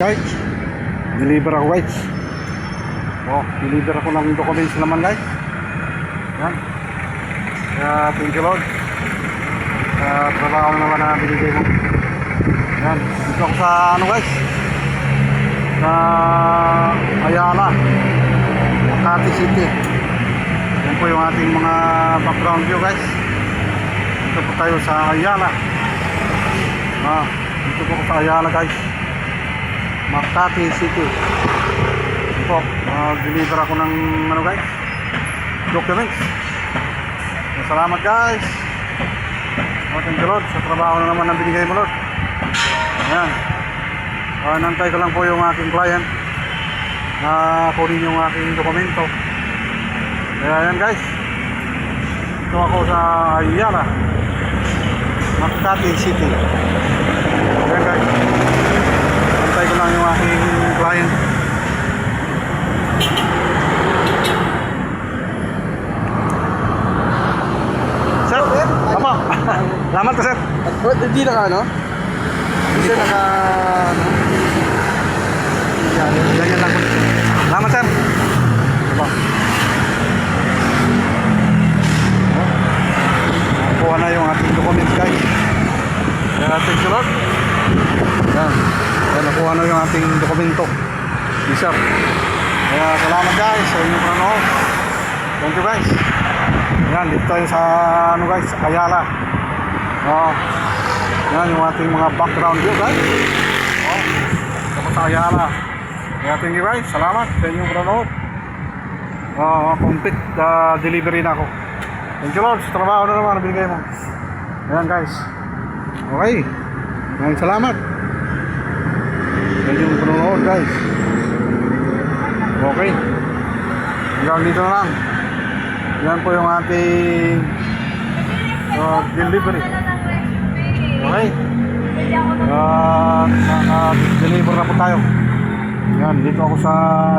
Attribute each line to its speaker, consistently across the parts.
Speaker 1: Guys, deliver ako guys. Deliver ako ng documents naman guys. Yan. Kaya thank you Lord. Trabaho naman na binigay mo. Yan. Dito ako sa ano guys, sa Ayala, Makati City. Yan po yung ating mga background view guys. Dito po tayo sa Ayala. Dito po sa Ayala guys, Makati City. Ito po, deliver ako ng ano guys, documents. Salamat guys. Thank you Lord sa trabaho na naman ang binigay mo Lord. Ayan. Nantay ko lang po yung aking client na kunin yung aking dokumento. Kaya ayan guys, ito ako sa Ayala, Makati City. Ayan guys, nantay ko lang yung aking client. Sir, apa? Salamat ka sir.
Speaker 2: Hindi na ka, no?
Speaker 1: Hindi naka ganyan lang. Salamat sir. Apa? Nakuha na yung ating documents guys. Kaya thank you Lord. Yan. Kaya nakuha na yung ating dokumento. Yes sir. Kaya salamat guys sa inyong panonood. Thank you guys. Yan, dito tayo sa ano guys, Ayala. Yan yung ating mga background view guys. Tapos sa Ayala. Kaya thank you guys. Salamat sa inyong panonood. Complete delivery na ako. Thank you Lord sa trabaho na naman na binigay mo. Ayan guys. Okay. Maraming salamat sa inyong panonood guys. Okay. Hanggang dito na lang. Yan po yung ating delivery. Okay. Deliver na po tayo. Yan, dito ako sa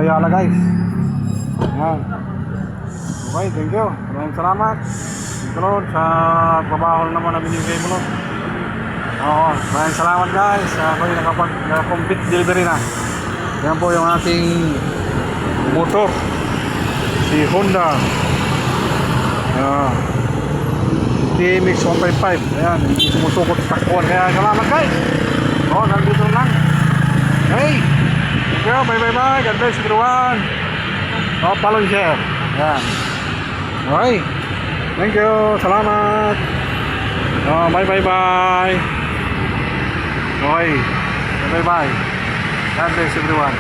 Speaker 1: Ayala guys. Yan. Okay, thank you. Maraming salamat. Thank you Lord sa trabaho naman na binigay mo Lord. Maraming salamat guys. Ako yung nakapag-complete delivery na. Yan po yung ating motor, si Honda TMX 155. Ayan, sumusukot sa takbuhan. Kaya salamat guys. Nandito lang. Hey, thank you. Bye. God bless everyone. Follow and share. Ayan. Okay, thank you. Salamat. Bye. Okay, bye. God bless everyone.